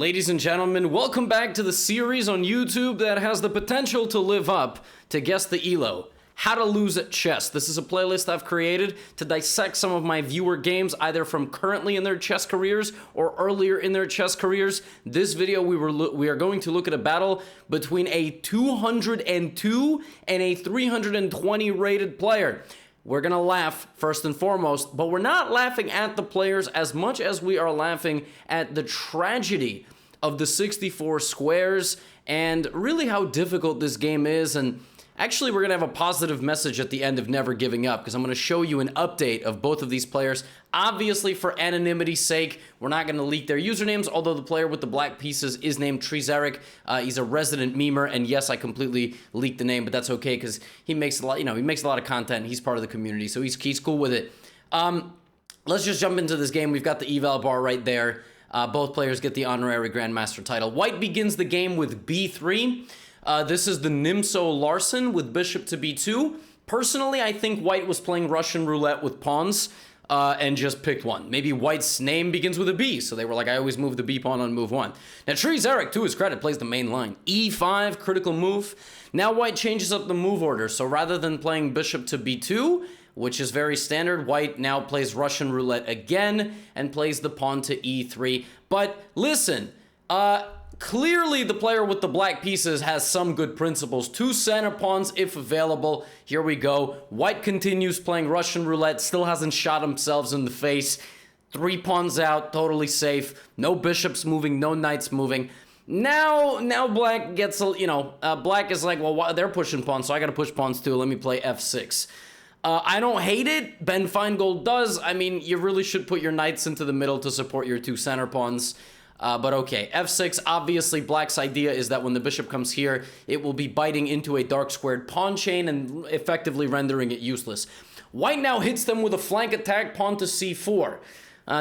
Ladies and gentlemen, welcome back to the series on YouTube that has the potential to live up to Guess the ELO. How to Lose at Chess. This is a playlist I've created to dissect some of my viewer games, either from currently in their chess careers or earlier in their chess careers. This video, we are going to look at a battle between a 202 and a 320 rated player. We're gonna laugh first and foremost, but we're not laughing at the players as much as we are laughing at the tragedy of the 64 squares and really how difficult this game is. And actually, we're gonna have a positive message at the end of never giving up, because I'm gonna show you an update of both of these players. Obviously, for anonymity's sake, we're not gonna leak their usernames, although the player with the black pieces is named Trezeric. He's a resident memer, and yes, I completely leaked the name, but that's okay, because he makes a lot, he makes a lot of content. He's part of the community, so he's cool with it. Let's just jump into this game. We've got the eval bar right there. Both players get the honorary Grandmaster title. White begins the game with b3. This is the Nimso Larsen with bishop to b2. Personally, I think White was playing Russian roulette with pawns and just picked one. Maybe White's name begins with a B, so they were like, I always move the B pawn on move one. Now, Trezeric, to his credit, plays the main line. e5, critical move. Now White changes up the move order, so rather than playing bishop to b2, which is very standard, White now plays Russian roulette again and plays the pawn to e3. But listen, clearly the player with the black pieces has some good principles. Two center pawns if available. Here we go. White continues playing Russian roulette, still hasn't shot himself in the face. Three pawns out, totally safe. No bishops moving, no knights moving. Now black gets, black is like, well, they're pushing pawns, so I gotta push pawns too. Let me play f6. I don't hate it. Ben Feingold does. I mean, you really should put your knights into the middle to support your two center pawns. But okay, f6, obviously black's idea is that when the bishop comes here, it will be biting into a dark squared pawn chain and effectively rendering it useless. White now hits them with a flank attack, pawn to c4.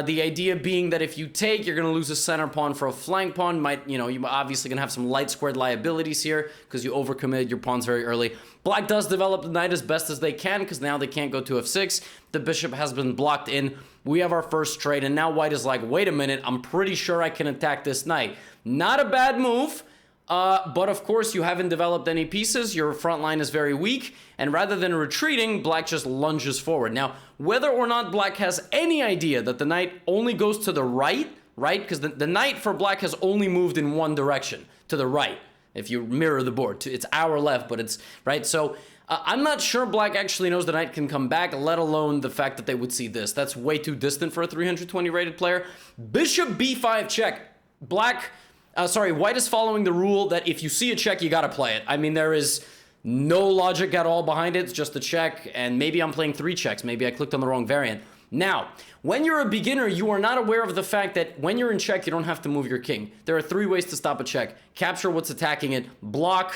The idea being that if you take, you're going to lose a center pawn for a flank pawn. You're obviously going to have some light squared liabilities here because you overcommitted your pawns very early. Black does develop the knight as best as they can because now they can't go to f6. The bishop has been blocked in. We have our first trade, and now White is like, wait a minute, I'm pretty sure I can attack this knight. Not a bad move. But of course, you haven't developed any pieces, your front line is very weak, and rather than retreating, Black just lunges forward. Now, whether or not Black has any idea that the knight only goes to the right, because the knight for Black has only moved in one direction, to the right, if you mirror the board. It's our left, but it's right. So I'm not sure Black actually knows the knight can come back, let alone the fact that they would see this. That's way too distant for a 320 rated player. Bishop b5 check. White is following the rule that if you see a check, you gotta play it. I mean, there is no logic at all behind it. It's just a check, and maybe I'm playing three checks. Maybe I clicked on the wrong variant. Now, when you're a beginner, you are not aware of the fact that when you're in check, you don't have to move your king. There are three ways to stop a check. Capture what's attacking it, block,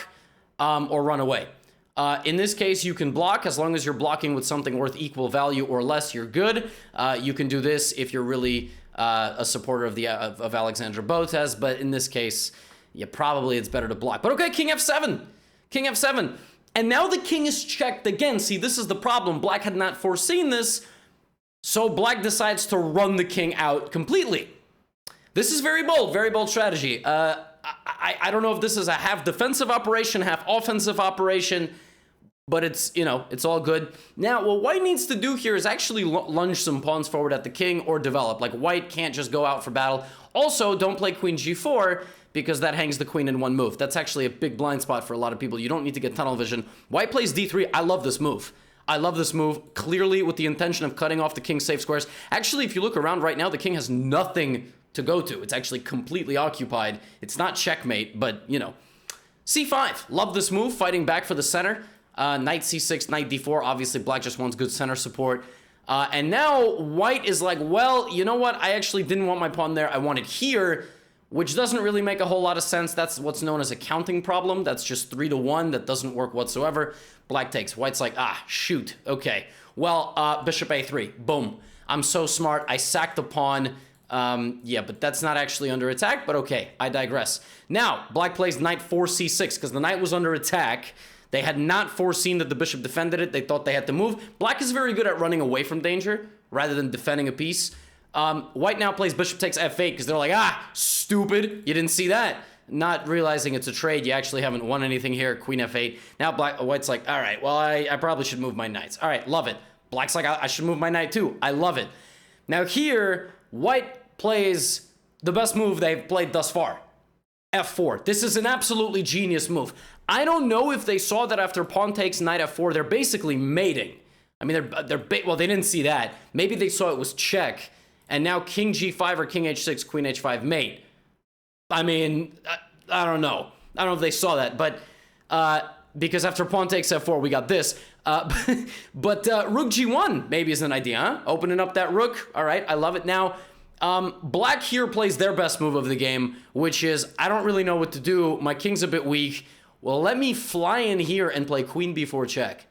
or run away. In this case, you can block. As long as you're blocking with something worth equal value or less, you're good. You can do this if you're really a supporter of Alexandra Botez, but in this case, yeah, probably it's better to block. But okay, king f7. King f7. And now the king is checked again. See, this is the problem. Black had not foreseen this, so Black decides to run the king out completely. This is very bold strategy. I don't know if this is a half defensive operation, half offensive operation, but it's all good. Now, what White needs to do here is actually lunge some pawns forward at the king or develop. Like, White can't just go out for battle. Also, don't play queen g4 because that hangs the queen in one move. That's actually a big blind spot for a lot of people. You don't need to get tunnel vision. White plays d3. I love this move. I love this move, clearly with the intention of cutting off the king's safe squares. Actually, if you look around right now, the king has nothing to go to. It's actually completely occupied. It's not checkmate, but, c5. Love this move, fighting back for the center. Knight c6, knight d4. Obviously, Black just wants good center support. And now White is like, well, you know what? I actually didn't want my pawn there. I want it here, which doesn't really make a whole lot of sense. That's what's known as a counting problem. That's just 3-1. That doesn't work whatsoever. Black takes. White's like, shoot. Okay. Well, bishop a3. Boom. I'm so smart. I sacked the pawn. Yeah, but that's not actually under attack. But okay, I digress. Now, Black plays knight 4c6 because the knight was under attack. They had not foreseen that the bishop defended it. They thought they had to move. Black is very good at running away from danger rather than defending a piece. White now plays bishop takes f8 because they're like, ah, stupid. You didn't see that. Not realizing it's a trade. You actually haven't won anything here. Queen f8. Now White's like, all right, well, I probably should move my knights. All right, love it. Black's like, I should move my knight too. I love it. Now here, White plays the best move they've played thus far. f4. This is an absolutely genius move. I don't know if they saw that after pawn takes knight f4, they're basically mating. I mean, well, they didn't see that. Maybe they saw it was check, and now king g5 or king h6, queen h5 mate. I mean, I don't know. I don't know if they saw that, but because after pawn takes f4, we got this. But rook g1 maybe is an idea, huh? Opening up that rook. All right, I love it. Now, Black here plays their best move of the game, which is, I don't really know what to do. My king's a bit weak. Well, let me fly in here and play queen b4 check.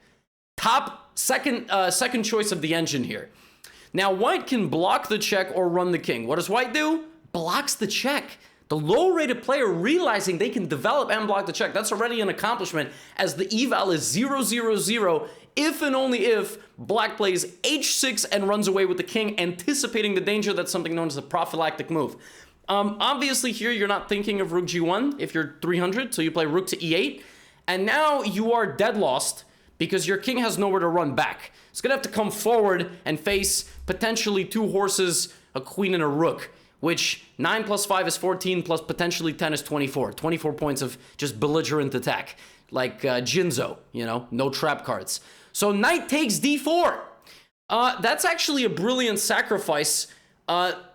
Second choice of the engine here. Now, White can block the check or run the king. What does White do? Blocks the check. The low-rated player realizing they can develop and block the check. That's already an accomplishment, as the eval is 0-0-0 if and only if Black plays h6 and runs away with the king, anticipating the danger. That's something known as a prophylactic move. Obviously here you're not thinking of rook g1 if you're 300, so you play rook to e8, and now you are dead lost because your king has nowhere to run back. It's gonna have to come forward and face potentially two horses, a queen and a rook, which 9 plus 5 is 14, plus potentially 10 is 24. 24 points of just belligerent attack, like Jinzo, you know, no trap cards. So knight takes d4. That's actually a brilliant sacrifice.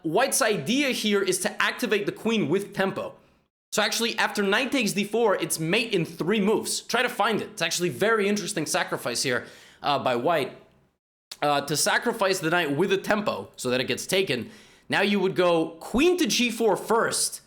White's idea here is to activate the queen with tempo. So actually, after knight takes d4, it's mate in 3 moves. Try to find it. It's actually very interesting sacrifice here by White. To sacrifice the knight with a tempo so that it gets taken. Now you would go queen to g4 first,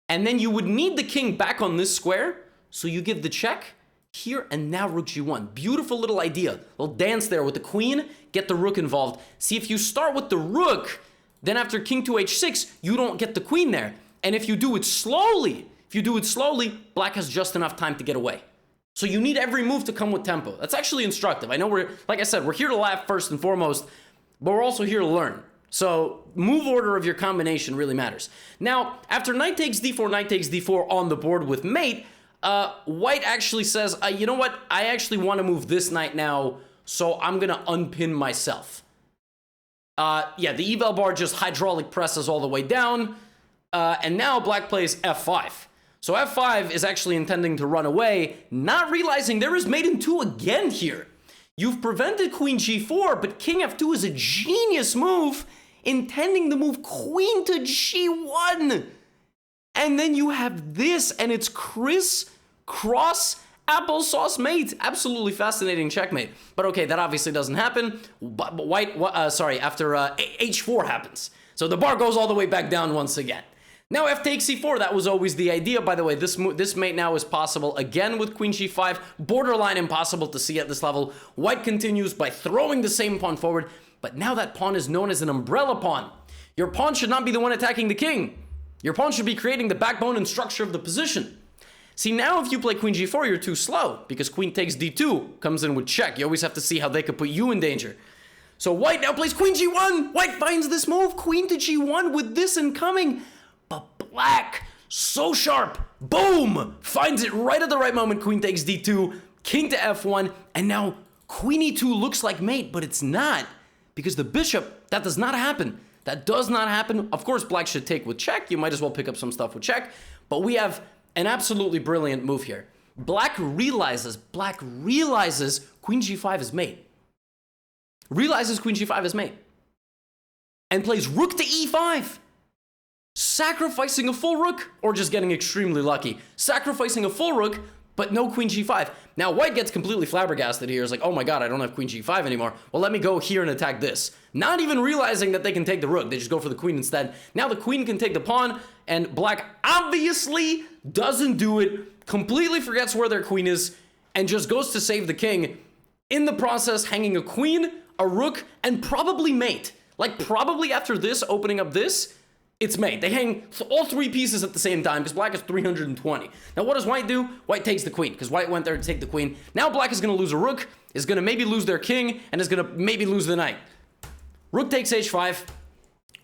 and then you would need the king back on this square, so you give the check here, and now rook g1. Beautiful little idea. Little dance there with the queen, get the rook involved. See, if you start with the rook, then after king to h6, you don't get the queen there. And if you do it slowly, Black has just enough time to get away. So you need every move to come with tempo. That's actually instructive. I know like I said, we're here to laugh first and foremost, but we're also here to learn. So move order of your combination really matters. Now, after knight takes d4 on the board with mate, White actually says, you know what? I actually want to move this knight now, so I'm going to unpin myself. Yeah, the eval bar just hydraulic presses all the way down, and now Black plays f5. So f5 is actually intending to run away, not realizing there is mate in 2 again here. You've prevented queen g4, but king f2 is a genius move, intending to move queen to g1. And then you have this, and it's criss-cross applesauce mate. Absolutely fascinating checkmate. But okay, that obviously doesn't happen. But after h4 happens. So the bar goes all the way back down once again. Now f takes c4, that was always the idea. By the way, this mate now is possible again with queen g5. Borderline impossible to see at this level. White continues by throwing the same pawn forward, but now that pawn is known as an umbrella pawn. Your pawn should not be the one attacking the king. Your pawn should be creating the backbone and structure of the position. See, now if you play queen g4, you're too slow, because queen takes d2 comes in with check. You always have to see how they could put you in danger. So White now plays queen g1. White finds this move, queen to g1 with this incoming. But Black, so sharp, boom, finds it right at the right moment. Queen takes d2, king to f1, and now queen e2 looks like mate, but it's not, because the bishop, that does not happen. That does not happen. Of course, Black should take with check. You might as well pick up some stuff with check. But we have an absolutely brilliant move here. Black realizes queen g5 is mate. And plays rook to e5. Sacrificing a full rook, or just getting extremely lucky. Sacrificing a full rook, but no queen g5. Now, White gets completely flabbergasted here. It's like, oh my god, I don't have queen g5 anymore. Well, let me go here and attack this. Not even realizing that they can take the rook. They just go for the queen instead. Now the queen can take the pawn, and Black obviously doesn't do it, completely forgets where their queen is, and just goes to save the king. In the process, hanging a queen, a rook, and probably mate. Like, probably after this, opening up this, it's mate. They hang all 3 pieces at the same time because Black is 320. Now, what does White do? White takes the queen because White went there to take the queen. Now Black is going to lose a rook, is going to maybe lose their king, and is going to maybe lose the knight. Rook takes h5.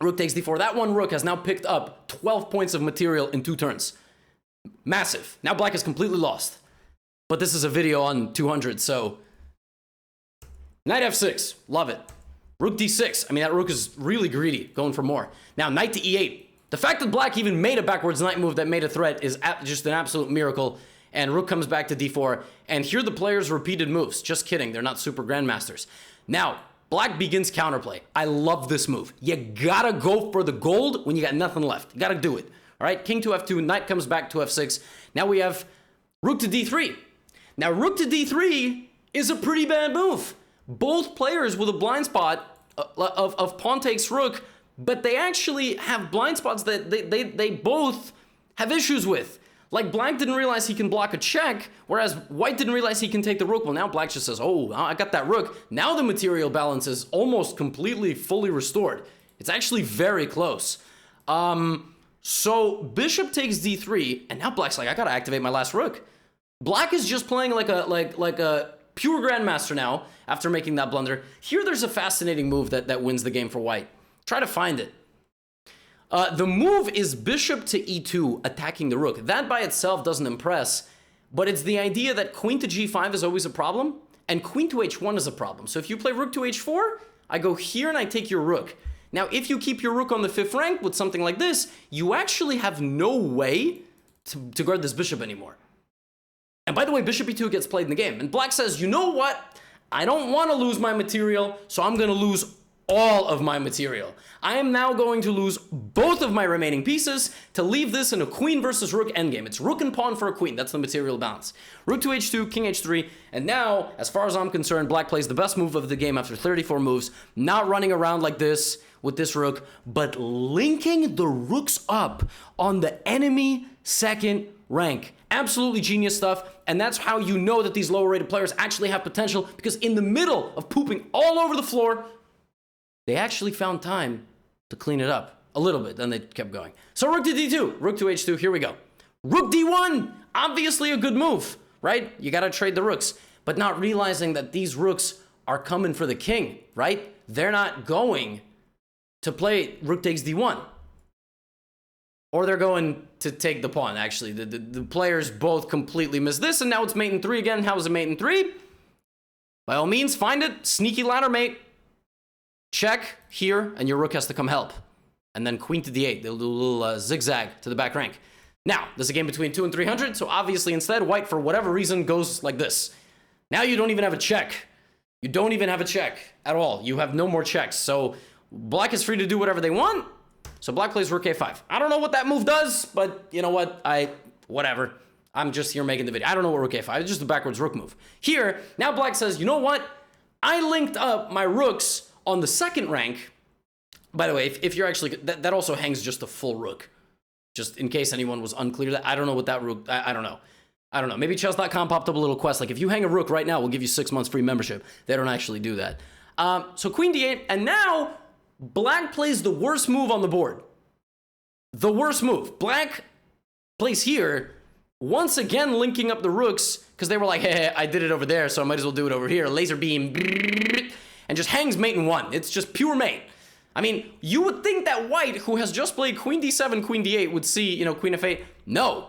Rook takes d4. That one rook has now picked up 12 points of material in 2 turns. Massive. Now black is completely lost. But this is a video on 200, so... Knight f6. Love it. Rook d6. I mean, that rook is really greedy, going for more. Now, knight to e8. The fact that black even made a backwards knight move that made a threat is just an absolute miracle. And rook comes back to d4. And here are the players' repeated moves. Just kidding. They're not super grandmasters. Now, black begins counterplay. I love this move. You gotta go for the gold when you got nothing left. You gotta do it. All right, king to f2, knight comes back to f6. Now we have rook to d3. Now, rook to d3 is a pretty bad move. Both players with a blind spot of pawn takes rook, but they actually have blind spots that they both have issues with. Like, black didn't realize he can block a check, whereas white didn't realize he can take the rook. Well, now black just says, oh, I got that rook. Now the material balance is almost completely, fully restored. It's actually very close. So bishop takes d3, and now black's like, I gotta activate my last rook. Black is just playing like a pure grandmaster now after making that blunder. Here there's a fascinating move that wins the game for white. Try to find it. The move is bishop to e2, attacking the rook. That by itself doesn't impress, but it's the idea that queen to g5 is always a problem, and queen to h1 is a problem. So if you play rook to h4, I go here and I take your rook. Now, if you keep your rook on the 5th rank with something like this, you actually have no way to guard this bishop anymore. And by the way, bishop e2 gets played in the game. And black says, you know what? I don't want to lose my material, so I'm going to lose all of my material. I am now going to lose both of my remaining pieces to leave this in a queen versus rook endgame. It's rook and pawn for a queen. That's the material balance. Rook to h2, king h3. And now, as far as I'm concerned, black plays the best move of the game after 34 moves, not running around like this with this rook, but linking the rooks up on the enemy 2nd rank. Absolutely genius stuff, and that's how you know that these lower rated players actually have potential, because in the middle of pooping all over the floor, they actually found time to clean it up a little bit, then they kept going. So rook to d2, rook to h2, here we go. Rook d1, obviously a good move, right? You gotta trade the rooks, but not realizing that these rooks are coming for the king, right? They're not going to play rook takes d1. Or they're going to take the pawn, actually. The players both completely miss this, and now it's mate in 3 again. How is it mate in 3? By all means, find it. Sneaky ladder mate. Check here, and your rook has to come help. And then queen to d8. They'll do a little zigzag to the back rank. Now, this is a game between 2 and 300, so obviously instead, white, for whatever reason, goes like this. Now you don't even have a check. You don't even have a check at all. You have no more checks. So black is free to do whatever they want. So black plays rook a5. I don't know what that move does, but you know what? Whatever. I'm just here making the video. I don't know what rook a5. It's just a backwards rook move. Here, now black says, you know what? I linked up my rooks on the 2nd rank. By the way, if you're actually... That also hangs just a full rook. Just in case anyone was unclear. That I don't know what that rook... I don't know. I don't know. Maybe chess.com popped up a little quest. Like, if you hang a rook right now, we'll give you 6 months free membership. They don't actually do that. So queen d8, and now... black plays the worst move on the board. The worst move. Black plays here, once again linking up the rooks, because they were like, hey, I did it over there, so I might as well do it over here. Laser beam, and just hangs mate in 1. It's just pure mate. I mean, you would think that white, who has just played queen d7, queen d8, would see, you know, queen f8. No.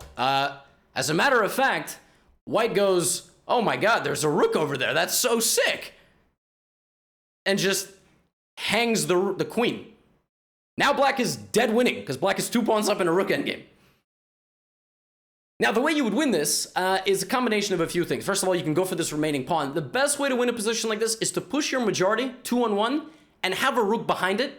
As a matter of fact, white goes, oh my god, there's a rook over there. That's so sick. And just... hangs the queen. Now black is dead winning, because black is 2 pawns up in a rook endgame. Now, the way you would win this is a combination of a few things. First of all, you can go for this remaining pawn. The best way to win a position like this is to push your majority 2-on-1 and have a rook behind it,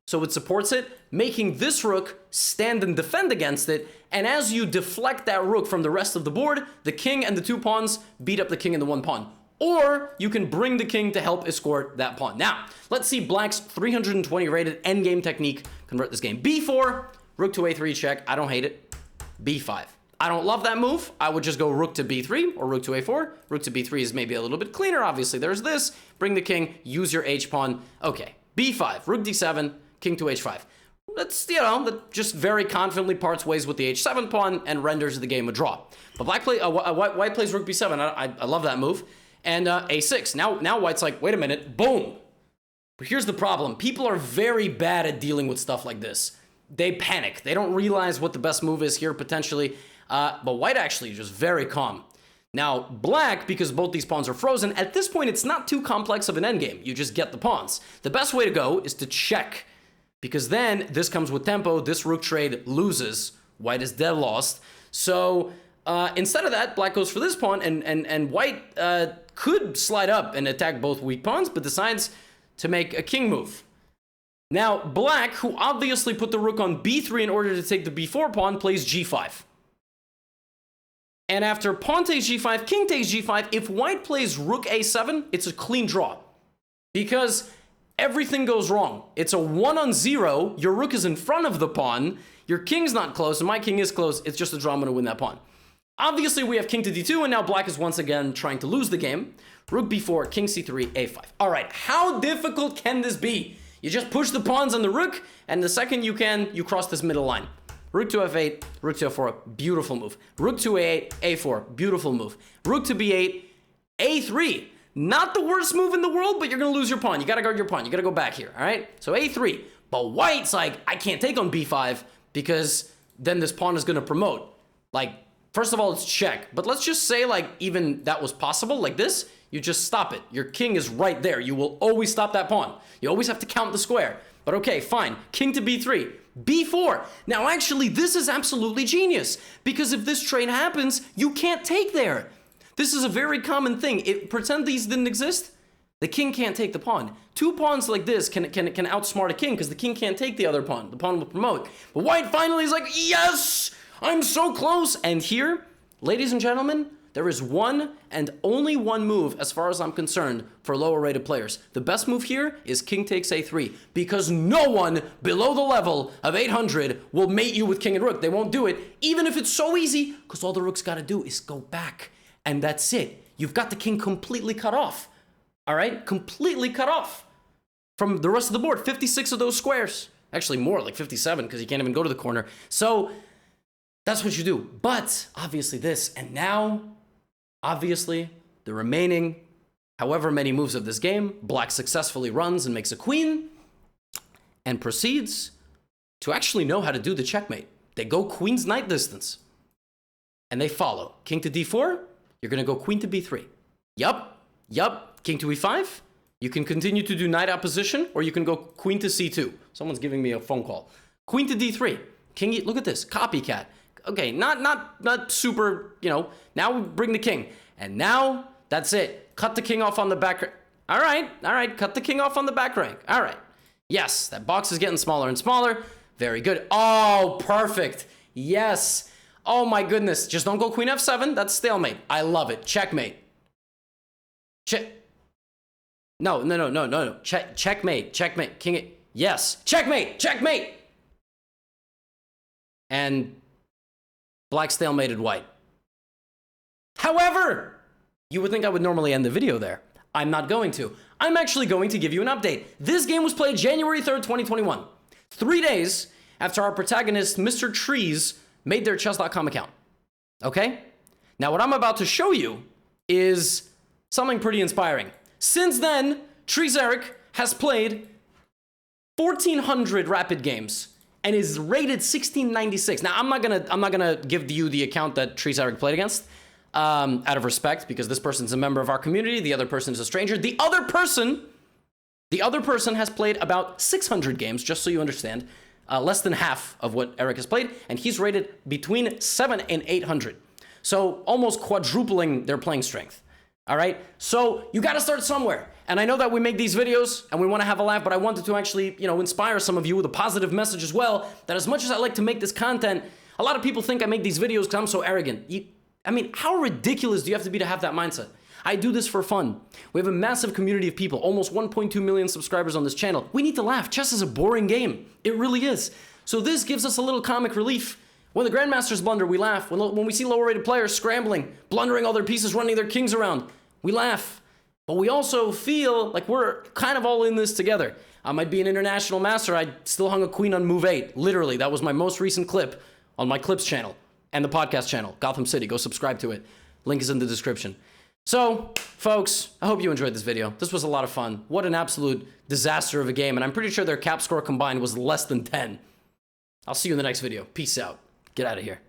so it supports it, making this rook stand and defend against it, and as you deflect that rook from the rest of the board, the king and the 2 pawns beat up the king and the 1 pawn. Or you can bring the king to help escort that pawn. Now, let's see black's 320 rated endgame technique convert this game. b4, rook to a3 check. I don't hate it. b5. I don't love that move. I would just go rook to b3 or rook to a4. Rook to b3 is maybe a little bit cleaner, obviously. There's this. Bring the king. Use your h-pawn. Okay. b5. Rook d7. King to h5. That's, you know, that just very confidently parts ways with the h7 pawn and renders the game a draw. But white plays rook b7. I love that move. And a6. Now white's like, wait a minute. Boom. But here's the problem. People are very bad at dealing with stuff like this. They panic. They don't realize what the best move is here, potentially. But white actually is just very calm. Now, black, because both these pawns are frozen, at this point, it's not too complex of an endgame. You just get the pawns. The best way to go is to check, because then this comes with tempo. This rook trade loses. White is dead lost. So instead of that, black goes for this pawn, and white could slide up and attack both weak pawns, but decides to make a king move. Now, black, who obviously put the rook on b3 in order to take the b4 pawn, plays g5. And after pawn takes g5, king takes g5, if white plays rook a7, it's a clean draw. Because everything goes wrong. It's a 1-on-0, your rook is in front of the pawn, your king's not close, and my king is close, it's just a draw, I'm gonna win that pawn. Obviously, we have king to d2, and now black is once again trying to lose the game. Rook b4, king c3, a5. All right, how difficult can this be? You just push the pawns on the rook, and the second you can, you cross this middle line. Rook to f8, rook to f4, beautiful move. Rook to a8, a4, beautiful move. Rook to b8, a3. Not the worst move in the world, but you're going to lose your pawn. You got to guard your pawn. You got to go back here, all right? So a3. But white's like, I can't take on b5 because then this pawn is going to promote. Like, first of all, it's check. But let's just say, like, even that was possible, like this, you just stop it. Your king is right there. You will always stop that pawn. You always have to count the square. But okay, fine. King to b3. b4. Now, actually, this is absolutely genius. Because if this trade happens, you can't take there. This is a very common thing. Pretend these didn't exist. The king can't take the pawn. Two pawns like this can outsmart a king because the king can't take the other pawn. The pawn will promote. But white finally is like, yes, I'm so close. And here, ladies and gentlemen, there is one and only one move, as far as I'm concerned, for lower rated players. The best move here is king takes a3, because no one below the level of 800 will mate you with king and rook. They won't do it, even if it's so easy, because all the rook's got to do is go back, and that's it. You've got the king completely cut off, all right? Completely cut off from the rest of the board. 56 of those squares. Actually, more, like 57, because you can't even go to the corner. So that's what you do. But obviously this, and now obviously, the remaining however many moves of this game, black successfully runs and makes a queen and proceeds to actually know how to do the checkmate. They go queen's knight distance and they follow. King to d4, you're going to go queen to b3. Yup. King to e5, you can continue to do knight opposition, or you can go queen to c2. Someone's giving me a phone call. Queen to d3. King, look at this, copycat. Okay, not super, you know, now we bring the king. And now, that's it. Cut the king off on the back. All right, cut the king off on the back rank. All right. Yes, that box is getting smaller and smaller. Very good. Oh, perfect. Yes. Oh my goodness. Just don't go queen f7. That's stalemate. I love it. Checkmate. No. Checkmate. King. Yes. Checkmate. And black stalemated white. However, you would think I would normally end the video there. I'm not going to. I'm actually going to give you an update. This game was played January 3rd, 2021. 3 days after our protagonist, Mr. Trees, made their chess.com account. Okay? Now, what I'm about to show you is something pretty inspiring. Since then, Trees Eric has played 1,400 rapid games and is rated 1696. Now, I'm not gonna give you the account that Trees Eric played against, out of respect, because this person's a member of our community. The other person is a stranger. The other person has played about 600 games, just so you understand, less than half of what Eric has played, and he's rated between 700 and 800. So almost quadrupling their playing strength. All right, so you got to start somewhere. And I know that we make these videos and we want to have a laugh, but I wanted to actually, inspire some of you with a positive message as well, that as much as I like to make this content, a lot of people think I make these videos because I'm so arrogant. How ridiculous do you have to be to have that mindset? I do this for fun. We have a massive community of people, almost 1.2 million subscribers on this channel. We need to laugh. Chess is a boring game. It really is. So this gives us a little comic relief. When the grandmasters blunder, we laugh. When we see lower rated players scrambling, blundering all their pieces, running their kings around, we laugh. But we also feel like we're kind of all in this together. I might be an international master. I still hung a queen on move 8. Literally, that was my most recent clip on my clips channel and the podcast channel, Gotham City. Go subscribe to it. Link is in the description. So, folks, I hope you enjoyed this video. This was a lot of fun. What an absolute disaster of a game, and I'm pretty sure their cap score combined was less than 10. I'll see you in the next video. Peace out. Get out of here.